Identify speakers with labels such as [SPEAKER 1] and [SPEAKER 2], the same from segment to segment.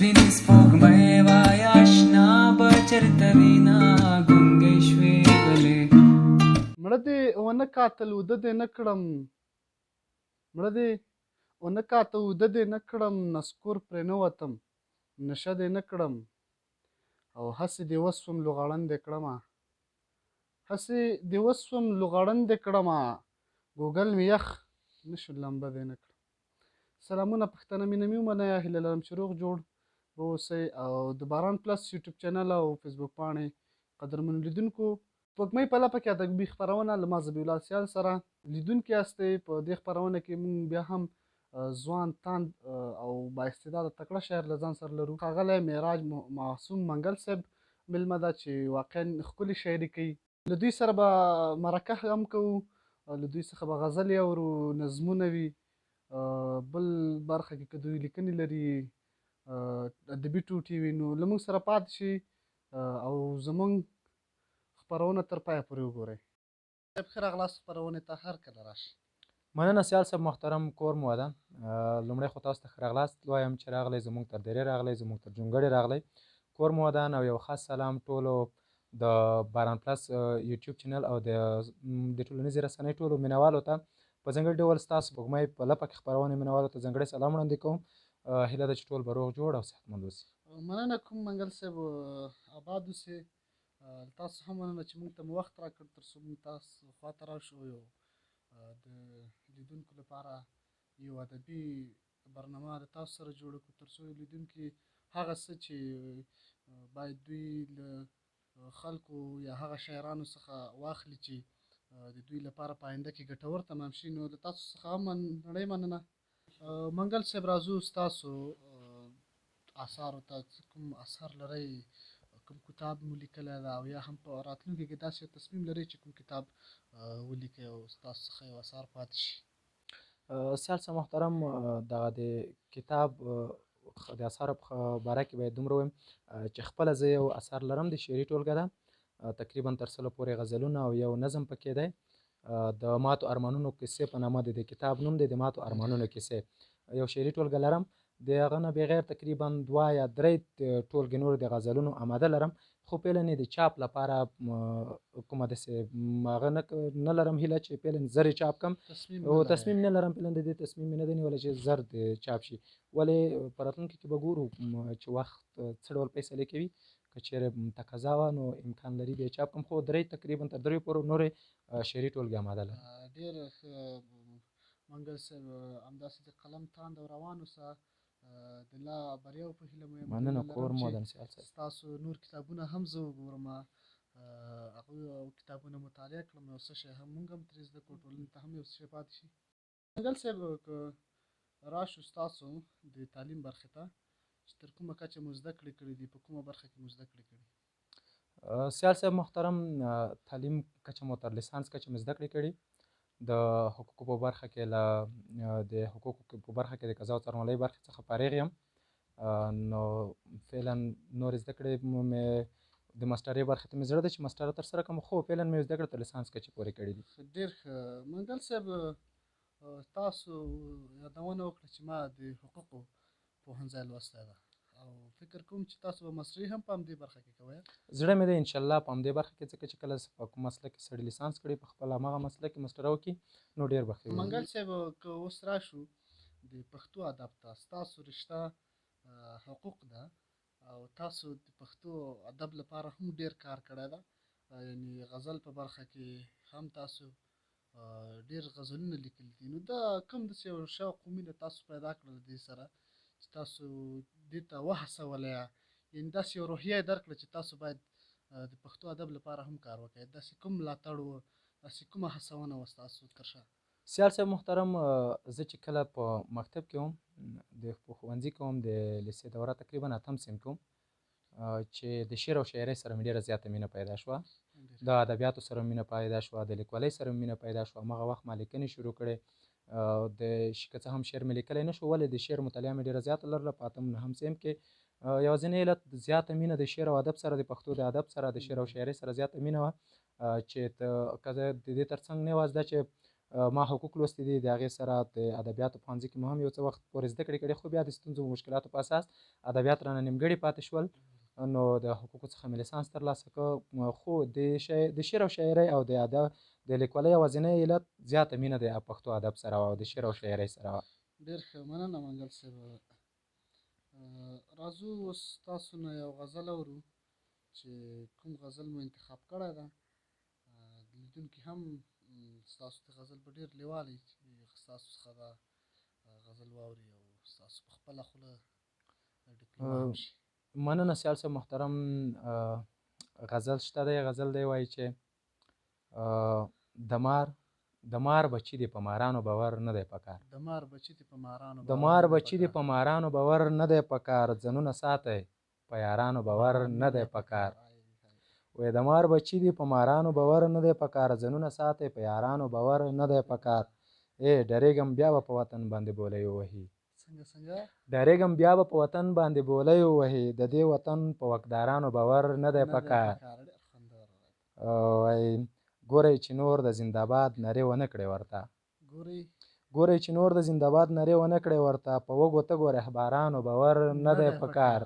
[SPEAKER 1] ځینې سپوږمۍ وایي اشنا به چېرته وینا ګونګۍ شوې ولې
[SPEAKER 2] مړه دې ونه کاتل وده دې نه کړم مړه دې ونه کاته وده دې نه کړم نسکور پرې نه وتم نشه دې نه کړم او هسې دې وسوم لوغړندې کړمه هسې دې وسوم لوغړندې کړمه ګوګل مې یخ نه شو لمبه دې نه کړم سلامونه پښتنه مینه مې ومنئ هیله لرم چې روغ جوړ به اوسئ او د باران پلس یوټیوب چینل او فیسبوک پاڼې قدرمنو لیدونکو سپوږمۍ په لپه کې ادبي خپرونه له ما ذبیح الله سیال سره لیدونکي یاستئ په دې خپرونه کې موږ بیا هم ځوان تاند او با استعداده تکړه شاعر له ځان سره لرو ښاغلی معراج معصوم منګل صاحب میلمه ده چې واقعا ښکلې شاعري کوي له دوی سره به مرکه هم کوو له دوی څخه به غزلې اورو نظمونه وي بل برخه کې که دوی لیکنې لري ادبي ټوټې وي نو له موږ سره پاتې شي او زموږ خپرونه تر پایه پورې وګورئ ښه راغلاست خپرونې ته هر کله راشئ
[SPEAKER 3] مننه سیال صاحب محترم کور مو ودان لومړی خو تاسو ته ښه راغلاست وایم چې راغلی زموږ تر درې راغلی زموږ تر جونګړې راغلی کور مو ودان او یو خاص سلام ټولو د باران پلس یوټیوب چینل او د ټولنیزې رسنۍ ټولو مینوالو ته په ځانګړي ډول ستاسو سپوږمۍ په لپه کې خپرونې مینوالو ته ځانګړی سلام وړاندې کوم هیله ده چې ټول به روغ جوړ او صحتمند اوسي
[SPEAKER 2] مننه کوم منګل صاحب آباد اوسئ تاسو هم مننه چې موږ ته مو وخت راکړ تر څو موږ تاسو خواته راشو یو د لیدونکو لپاره یو ادبي برنامه د تاسو سره جوړه کړو تر څو لیدونکي هغه څه چې باید دوی له خلکو یا هغه شاعرانو څخه واخلي چې د دوی لپاره په آینده کې ګټور تمام شي نو د تاسو څخه هم نړۍ مننه منګل صاحب راځو ستاسو اثارو ته کوم اثر لرئ کوم کتاب مو لیکلی ده او یا هم په راتلونکي کې داسې یو تصمیم لرئ چې کوم کتاب ولیکئ او ستاسو څخه یو اثر پاتې شي
[SPEAKER 3] سیال صاحب محترم دغه د کتاب د اثارو په باره کې باید دومره ووایم چې خپله زه یو اثر لرم د شعري ټولګه ده تقریبا تر سلو پورې غزلونه او یو نظم پکې دی د ماتو ارمانونو کیسې په نامه د کتاب نوم دی د ماتو ارمانونو کیسې یو شعري ټولګه لرم د هغه نه بغیر تقریبا 2 یا 3 ټولګې نور د غزلونو آماده لرم خو فعلا د چاپ لپاره کومه داسې هغه نه لرم هیله چې فعلا زر چاپ کم او تصمیم نه لرم فعلا د دې تصمیم مې نه دی نیولی چې زر د چاپ شي ولې په راتلونکي کې به ګورو چې وخت څه ډول فیصلې کوي که چېرې تقاضا وه نو امکان لري بیا چاپ کړم خو تقریبا تر 3 پورې نورې شعري ټولګې آماده لرم
[SPEAKER 2] ډېر ښه منګل صاحب همداسې د قلم تاند او روان اوسه د لا بریاو په هیله مو
[SPEAKER 3] مننه کور مو ودان سیال صاحب
[SPEAKER 2] ستاسو نور کتابونه هم زه وګورم هغوی کتابونه مطالعه کړم یو څه شی هم موږ هم ترې زده کړو ټولنې ته هم یو څه شی پاتې شي منګل صاحب که راشو ستاسو د تعلیم برخې ته چې تر کومه کچه مو زده کړې کړي دي په کومه برخه کې مو زده کړې کړي
[SPEAKER 3] سیال صاحب محترم تعلیم کچه مو تر لیسانس کچه مې زده کړې کړي د حقوقو په برخه کې د حقوقو په برخه کې د قضا او څارنوالۍ برخې څخه فارغ یم نو فعلا نور زده کړې مې د ماسټرۍ برخې ته مې زړه ده چې ماسټره ترسره کړم خو فعلا مې زده کړې تر لیسانس کچې پورې کړي دي
[SPEAKER 2] ډېر ښه منګل صاحب تاسو یادونه وکړه چې ما د حقوقو پوهنځی لوستی ده او فکر کوم چې تاسو به ماسټري هم په همدې برخه کې کوئ
[SPEAKER 3] زړه مې دی انشاءالله په همدې برخه کې ځکه چې کله په کوم مسلک کې سړی لیسانس کړي په خپل هماغه مسلک کې ماسټره وکړي نو ډېر به ښه وي
[SPEAKER 2] منګل صاحب که اوس راشو د پښتو ادب ته ستاسو رشته حقوق ده او تاسو د پښتو ادب لپاره هم ډېر کار کړی ده یعنې غزل په برخه کې هم تاسو ډېر غزلونه لیکلي دي نو دا کوم داسې یو شوق و مینه تاسو پیدا کړله دې سره چې تاسو دې ته وهڅوله یعنې داسې یو روحیه یې درکړه چې تاسو باید د پښتو ادب لپاره هم کار وکړئ داسې کوم ملاتړ و داسې کومه هڅونه وه ستاسو تر شا
[SPEAKER 3] سیال صاحب محترم زه چې کله په مکتب کې وم په ښوونځي کې وم د لیسې دوره تقریبا 8م صنف کې وم چې د شعر او شاعرۍ سره مې ډېره زیاته مینه پیدا شوه د ادبیاتو سره مینه پیدا شوه د لیکوالۍ سره مینه پیدا شوه هماغه وخت ما لیکنې شروع کړې که څه هم شعر مې لیکلی نه شو ولې د شعر مطالعه مې ډېره زیاته لرله په 8م 9م صنف کې یوازینی علت زیاته مینه د شعر او ادب سره د پښتو د ادب سره د شعر او شاعرۍ سره زیاته مینه وه چې که د دې ترڅنګ نه یوازې دا چې ما حقوق لوستي دي، د هغې سره د ادبیاتو په ښوونځي کې مو هم یو څه وخت پورې زده کړې کړې، خو بیا د ستونزو او مشکلاتو په اساس ادبیات رانه نیمګړي پاتې شول. نو د حقوقو څخه مې لیسانس ترلاسه کړ. خو د شعر او شاعرۍ او د لیکوالۍ یوازینی علت زیاته مینه د پښتو ادب سره وه او د شعر او شاعرۍ سره وه.
[SPEAKER 2] ډېر ښه مننه منګل صاحب. راځو اوس تاسو نه یو غزل اورو چې کوم غزل مو انتخاب کړی ده. لیدونکي هم ستاسو د غزل په ډېر لیوالي چې ستاسو څخه دا غزل واوري او ستاسو په خپله خوله ډیپلومان شي.
[SPEAKER 3] مننه سیال صاحب محترم. غزل شته دی، غزل دی وایي چې د مار بچي دې په مارانو باور نه دی پکار.
[SPEAKER 2] د مار بچي دې په مارانو
[SPEAKER 3] د مار بچي دې په مارانو باور نه دی پکار، ځنونه ساتئ په یارانو باور نه دی پکار. وایي د مار بچي دې په مارانو باور نه دی پکار، ځنونه ساتئ په یارانو باور نه دی پکار. ډریږم بیا به په وطن باندې بولی ووهي،
[SPEAKER 2] څنګه
[SPEAKER 3] ډریږم بیا به په وطن باندې بولی ووهي، د دې وطن په واکدارانو باور نه دی پکار. وایي ګورئ چې نور د زنده‌باد نارې ونه کړې ورته، ګورئ چې نور د زنده‌باد نارې ونه کړې ورته، په وږو تږو رهبرانو باور نه دی پکار.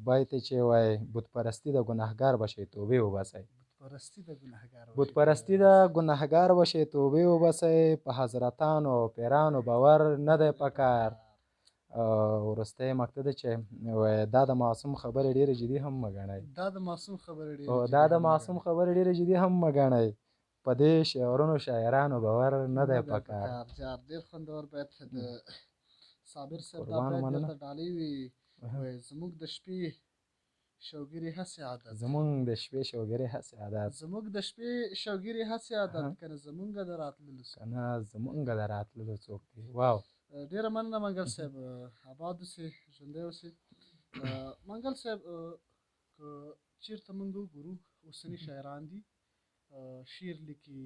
[SPEAKER 3] بیت چې وایي بت پرستي د ګنهګار به شئ توبې وباسئ، بت پرستي د ګنهګار به شئ توبې وباسئ، په حضرتانو او پیرانو باور نه دی پکار. وروستی مقطع ده چې وایي دا د معصوم خبرې ډېرې جدي هم مه ګڼئ، دا د معصوم خبرې ډېرې جدي هم مه ګڼئ، په دې شعرونو شاعرانو باور نه دی پکار.
[SPEAKER 2] ډېر خوندور بیت د صابر صاحب دا بیت درته ډالۍ وي. زموږ د شپې شوګیرې هسې عادت،
[SPEAKER 3] زموږ د شپې شوګیرې هسې عادت،
[SPEAKER 2] زموږ د شپې شوګیرې هسې عادت، کنه زموږ د راتللو
[SPEAKER 3] کنه زموږ د راتللو څوک دی. واو،
[SPEAKER 2] ډېره مننه منګل صاحب، آباد اوسې، ژوندی اوسې. منګل صاحب که چېرته موږ وګورو اوسني شاعران دي شعر لیکي،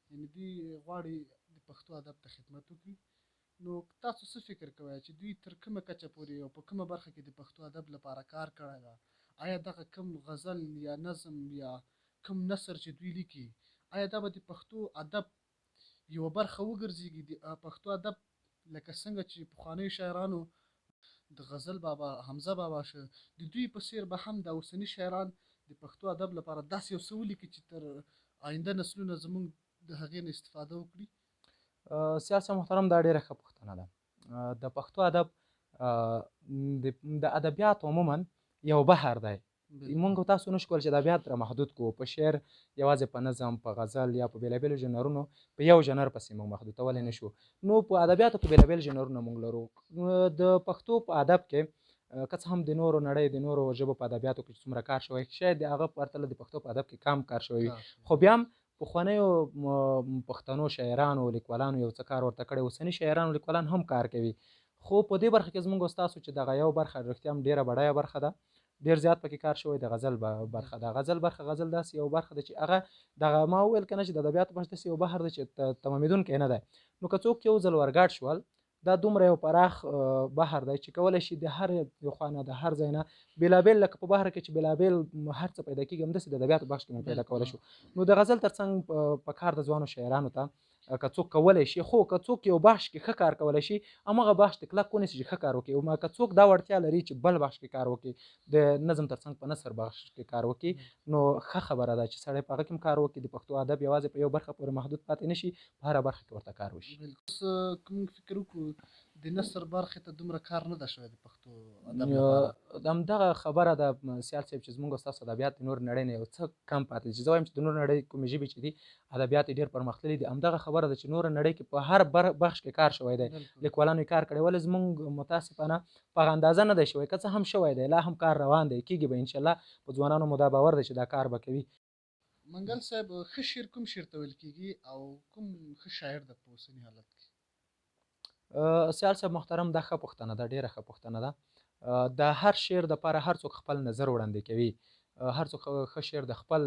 [SPEAKER 2] یعنې دوی غواړي د پښتو ادب ته خدمت وکړي، نو تاسو څه فکر کوئ چې دوی تر کومه کچه پورې او په کومه برخه کې د پښتو ادب لپاره کار کړی ده؟ آیا دغه کوم غزل یا نظم یا کوم نثر چې دوی لیکي آیا دا به د پښتو ادب یوه برخه وګرځېږي؟ د پښتو ادب لکه څنګه چې پخوانیو شاعرانو د غزل بابا حمزه بابا شه، د دوی په څېر به هم د اوسني شاعران د پښتو ادب لپاره داسې یو څه ولیکي چې تر آینده نسلونه زموږ د هغې نه استفاده وکړي؟
[SPEAKER 3] سیال صاحب محترم دا ډېره ښه پوښتنه ده. د پښتو ادب د ادبیات عموما یو بحر دی. مونږ تاسو نشو کولی چې ادبیات را محدود کړو په شعر، یوازې په نظم، په غزل یا په بېلابېلو ژنرونو په یو ژنر پسې مونږ محدودولی نه شو. نو په ادبیاتو کې بېلابېل ژنرونه مونږ لرو. د پښتو په ادب کې که څه هم د نورو نړۍ د نورو ژبو په ادبیاتو کې څومره کار شوی، شاید د هغه په پرتله د پښتو په ادب کې کم کار شوی وي، خو بیا هم پخوانیو پښتنو شاعرانو لیکوالانو یو څه کار ورته کړی، اوسني شاعرانو لیکوالان هم کار کوي. خو په دې برخه کې زموږ ستاسو چې دغه یو برخه رښتیا هم ډېره بډایه برخه ده، ډېر زیات پکې کار شوی د غزل برخه ده. غزل برخه، غزل داسې یو برخه ده چې هغه دغه ما وویل که نه چې د ادبیاتو په داسې یو بحر ده چې تمامېدونکی نه دی. نو که څوک یو ځل ورګډ شول، دا دومره یو پراخ بحر دی چې کولی شي د هر یو خوا نه د هر ځای نه بېلابېل، لکه په بحر کې چې بېلابېل هر څه پیدا کېږي، همداسې د ادبیاتو بخش کې مو پیدا کولی شو. نو د غزل تر څنګ په کار د ځوانو شاعرانو ته که څوک کولی شي، خو که څوک یو بخش کې ښه کار کولی شي، همغه بخش ته کلک ونیسي چې ښه کار وکړي. او که څوک دا وړتیا لري چې بل بخش کې کار وکړي، د نظم تر څنګ په نثر بخش کې کار وکړي، نو ښه خبره ده چې سړی په هغه کې هم کار وکړي. د پښتو ادب یوازې په یو برخه پورې محدود پاتې نه شي، په هره برخه کې ورته کار وشي.
[SPEAKER 2] اوس که موږ فکر وکړو د نثر برخې ته دومره کار نه ده شوی د پښتو ادب لپاره،
[SPEAKER 3] همدغه خبره ده سیال صاحب چې زموږ ستاسو ادبیات د نورو نړۍ نه یو څه کم پاتې دي. چې زه وایم چې د نورو نړۍ کومې ژبې چې دي ادبیات یې ډېر پرمختللي دي، همدغه خبره ده چې نورو نړۍ کې په هر بخش کې کار شوی دی، لیکوالانو یې کار کړی، ولې زموږ متاسفانه په هغه اندازه نه دی شوی. که څه هم شوی دی، لا هم کار روان دی، کېږي به انشاءالله. په ځوانانو مو دا باور دی چې دا کار به کوي.
[SPEAKER 2] منګل صاحب ښه شعر کوم شعر ته ویل کېږي او کوم ښه شاعر ده په اوسني حالت کې؟
[SPEAKER 3] سیال صاحب محترم دا ښه پوښتنه ده، ډېره ښه پوښتنه ده. د هر شعر دپاره هر څوک خپل نظر وړاندې کوي، هر څوک ښه شعر د خپل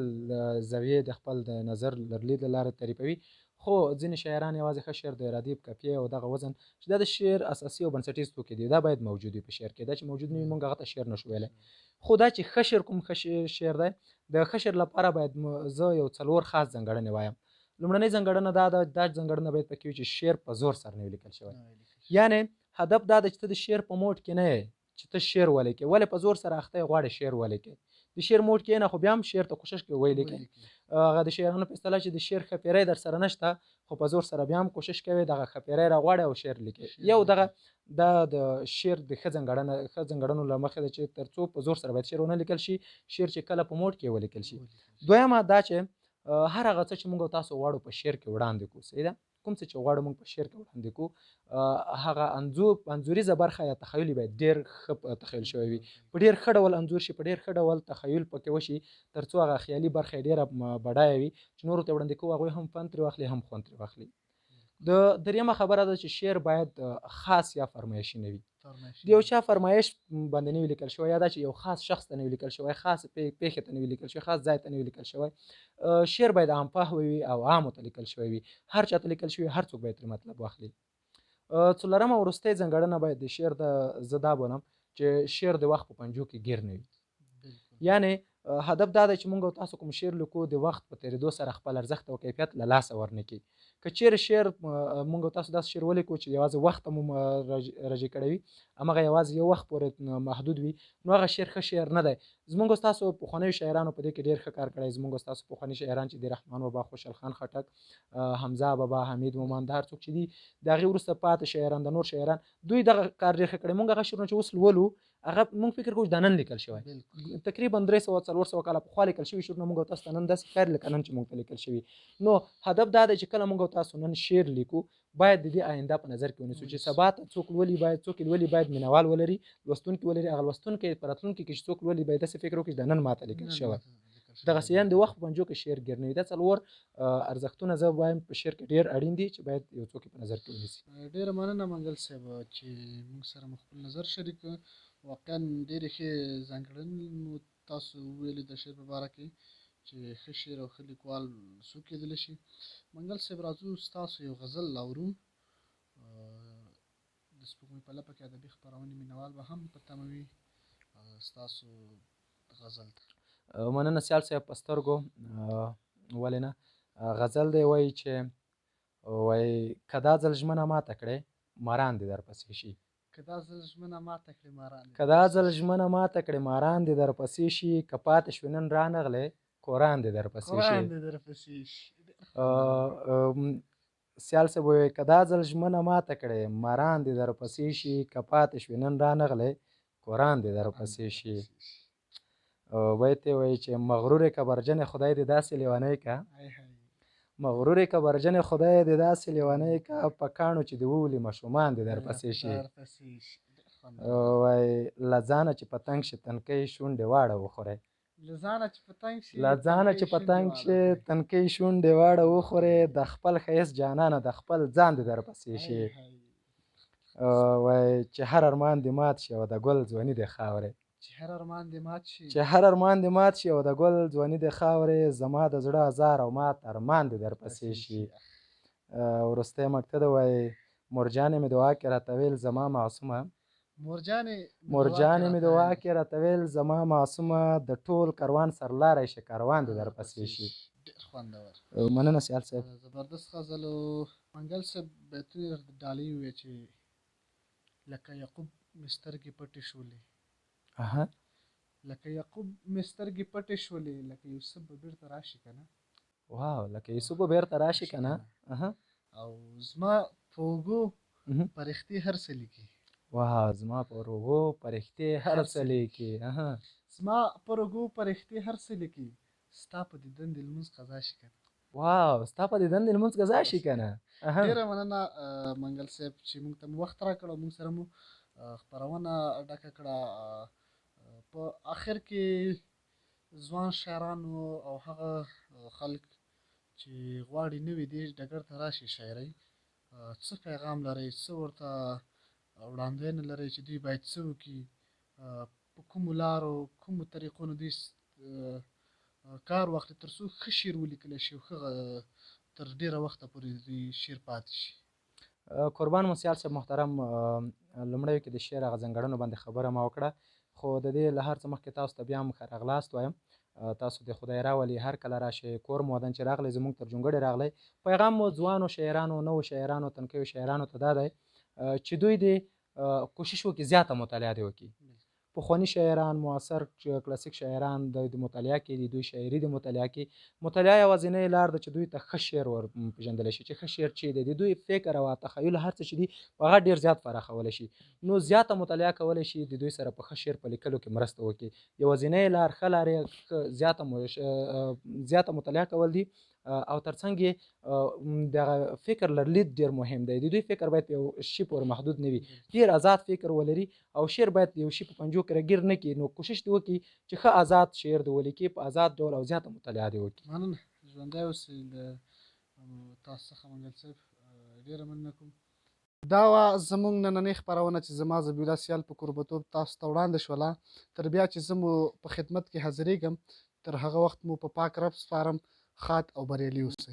[SPEAKER 3] زاویې د خپل د نظر لرلید له لارې تعریفوي. خو ځینې شاعران یوازې ښه شعر د ردیف، قافیې او دغه وزن چې دا د شعر اساسي او بنسټیز توکي دي، دا باید موجود وي په شعر کې. دا چې موجود نه وي، موږ هغه ته شعر نشو ویلی. خو دا چې ښه شعر کوم ښه شعر دی، د ښه شعر لپاره باید زه یو 4 خاص ځانګړنې وایم. لومړنۍ ځانګړنه دا ده، دا ځانګړنه باید پکې وي چې شعر په زور سره نه وي لیکل شوی. یعنې هدف دا ده چې ته د شعر په موډ کې نه یې چې ته شعر ولیکې، ولې په زور سره اخته یې غواړې شعر ولیکې. د شعر موډ کې نه، خو بیا هم شعر ته کوشش کوي ولیکې. هغه د شاعرانو په اصطلاح چې د شعر خپیری در سره نشته، خو په زور سره بیا هم کوشش کوي دغه خپیری راغواړي او شعر لیکي. یو دغه دا د شعر د ښه ځانګړنو له مخې ده چې تر څو په زور سره باید شعر ونه لیکل شي، شعر چې کله په موډ کې ولیکل شي. دویمه دا چې هر هغه څه چې موږ تاسو غواړو په شعر کې وړاندې کړو، صحیح ده، کوم څه چې غواړو موږ په شعر کې وړاندې کړو، هغه انځوریزه برخه یا تخیلي باید ډېر ښه تخیل شوی وي، په ډېر ښه ډول انځور شي، په ډېر ښه ډول تخیل پکې وشي، تر څو هغه خیالي برخه یې ډېره بډایه وي چې نورو ته وړاندې کوو هغوی هم فن ترې واخلي، هم خوند ترې واخلي. د دریمه خبره ده چې شعر باید خاص یا فرمایشي نه وي. د یو چا فرمایش باندې نه وي لیکل شوی، یا دا چې یو خاص شخص ته نه وي لیکل شوی، خاص پیښې ته نه وي لیکل شوی، خاص ځای ته نه وي لیکل شوی. شعر باید عام فهمه وي او عامو ته لیکل شوی وي، هر چا ته لیکل شوی، هر څوک باید ترې مطلب واخلي. څلورمه وروستۍ ځانګړنه باید د شعر زه دا بولم چې شعر د وخت په پنجو کې ګیر نه وي. یعنې هدف دا دی چې موږ او تاسو کوم شعر لیکو د وخت په تېرېدو سره خپل ارزښت او کیفیت له لاسه ورنه کړي. که چیرې شعر موږ او تاسو داسې شعر ولیکو چې یوازې وخت ته مو رجع کړی وي، هماغه یوازې یو وخت پورې محدود وي، نو هغه شعر ښه شعر نه دی. زموږ او ستاسو پخوانیو شاعرانو په دې کې ډېر ښه کار کړی. زموږ او ستاسو پخواني شاعران چې دي، رحمان بابا، خوشحال خان خټک، حمزه بابا، حمید مومند، هر څوک چې دي د هغې وروسته پاتې شاعران، د نور شاعران، دوی دغه کار ډېر ښه کړی. موږ هغه شعرونه چې اوس لولو، هغه موږ فکر کوو چې دا نن لیکل شوی، تقریبا 300-400 کاله پخوا لیکل شوي شعرونه موږ او تاسو ته نن داسې ښکاري لکه نن چې موږ ته لیکل شوي. نو هدف دا دی چې کله موږ او تاسو نن شعر لیکو، باید د دې آینده په نظر کې ونیسو چې سبا ته څوک لولي، باید څوک یې لولي باید مینوال ولري، لوستونکي ولري. هغه لوستونکی په راتلونکي کې چې څوک لولي باید داسې فکر وکړي چې دا نن ماته لیکل شوی. دغسې یعنې د وخت په پنجو کې شعر ګیر نه وي. دا څلور ارزښتونه زه وایم په شعر کې ډېر اړین دي چې باید یو څوک یې په نظر کې ونیسي.
[SPEAKER 2] ډېره مننه منګل صاحب چې موږ سره مو خپل نظر شریک کړ. واقعا ډېرې ښې ځانګړنې مو تاسو وویلې د شعر په باره کې چې ښه شعر او ښه لیکوال څوک کېدلی شي. منګل صاحب راځو ستاسو یو غزل اورو. د سپوږمۍ په لپه کې ادبي خپرونې مینوال به هم په تمه وي ستاسو غزل ته.
[SPEAKER 3] مننه سیال صاحب په سترګو. ولې نه، غزل دی وایي چې وایي که دا ځل ژمنه ماته کړې ماران دې درپسې شي،
[SPEAKER 2] که دا ځل ژمنه ماته کړې ماران
[SPEAKER 3] که دا ځل ژمنه ماته کړې ماران دې درپسې شي، که پاتې شوې نن رانغلې قرآن دې درپسې شي. سیال صاحب وایي که دا ځل ژمنه ماته کړې ماران دې درپسې شي، که پاتې شوې نن رانغلې قرآن دې درپسې شي. بیت یې وایي چې مغرور کبرجن خدای دې داسې لیونی که، مغرور کبرجن خدای دې داسې لیونی که، په کاڼو چې دې وولي ماشومان دې درپسې شي. وایي له ځانه چې په تنګ شي تنکۍ شونډې واړه وخورئ، له ځانه چې په تنګ شي تنکۍ شونډې واړه وخورئ، د خپل ښایست جانانه د خپل ځان دې درپسې شي. وایي چې هر ارمان دې مات شي او د ګل ځواني دې خاورې، چې هر ارمان دې مات شي او د ګل ځواني دې خاورې، زما د زړه ازار او مات ارمان دې درپسې شي. وروستی مقطع ده. وایي مورجانې مې دعا کې راته ویل زما معصومه، مورجانې مې دعا کې راته ویل زما معصومه، د ټول کاروان سرلاری شه کاروان دې درپسې شي. مننه سیال صاحب.
[SPEAKER 2] زبردست غزل و. منګل صاحب بیتونه درته ډالۍ وویل چې لکه یعقوب مې سترګې پټې شولې، لکه یعقوب مې سترګې پټې شولې، لکه یوسف به بیرته راشي که نه.
[SPEAKER 3] واو، لکه یوسف به بیرته راشي که نه.
[SPEAKER 2] او زما په اوږو پرښتې هر څه لیکي.
[SPEAKER 3] واو، زما په اوږو پرښتې هر څه لیکي.
[SPEAKER 2] زما پر اوږو پرښتې هر څه لیکي، ستا په دیدن دې لمونځ قضا شي که نه.
[SPEAKER 3] واو، ستا په دیدن دې لمونځ قضا شي که نه.
[SPEAKER 2] ډېره مننه منګل صاحب چې موږ ته مو وخت راکړ او موږ سره مو خپرونه ډکه کړه. په آخر کې ځوان شاعرانو او هغه خلک چې غواړي نوي دې ډګر ته راشي شاعرۍ، څه پیغام لرئ، څه ورته وړاندوینه لرئ چې دوی باید څه وکړي، په کومو لارو کومو طریقونو دوی کار واخلي تر څو ښه شعر ولیکلی شي او ښه تر ډېره وخته پورې دوی شعر پاتې شي.
[SPEAKER 3] قربان مو سیال صاحب محترم، لومړیو کې د شعر هغه ځانګړنو باندې خبره ما وکړه، خو د دې له هر څه مخکې تاسو ته بیا هم ښه راغلاست وایم. تاسو د خدای راولي هر کله راشئ کور مو ودان چې راغلی زموږ تر جونګړې راغلی پیغام مو ځوانو شاعرانو نوو شاعرانو تنکیو شاعرانو ته دا دی چې دوی دې کوشش وکړي زیاته مطالعه دې وکړي پخواني شاعران معاصر کلاسیک شاعران د مطالعه کې دي دوی شاعري د مطالعه کې مطالعه یوازینۍ لار ده چې دوی ته ښه شعر ور پېژندلی شي چې ښه شعر چی دی د دوی فکر او تخیل هر څه چې دي په هغه ډېر زیات پراخولی شي نو زیاته مطالعه کولی شي د دوی سره په ښه شعر په لیکلو کې مرسته وکړي یوازینۍ لار ښه لار یې زیاته مطالعه کول دي او ترڅنګ یې دغه فکر لرلید ډېر مهم دی د دوی فکر باید په یو شي پورې محدود نه وي ډېر آزاد فکر ولري او شعر باید د یو شي په پنجو کې راګیر نه کړي نو کوشش دې وکړي چې ښه آزاد شعر دې ولیکي په آزاد ډول او زیاته مطالعه دې وکړي
[SPEAKER 2] مننه ژوندی اوسئ د تاسو څخه منګل صاحب ډېره مننه کوم دا وه زموږ نننۍ خپرونه چې زما ذبیح الله سیال په کوربتوب تاسو ته وړاندې شوله تر بیا چې زه مو په خدمت کې حاضرېږم تر هغه وخت مو په پاک رب سپارم ښاد او بریالي اوسئ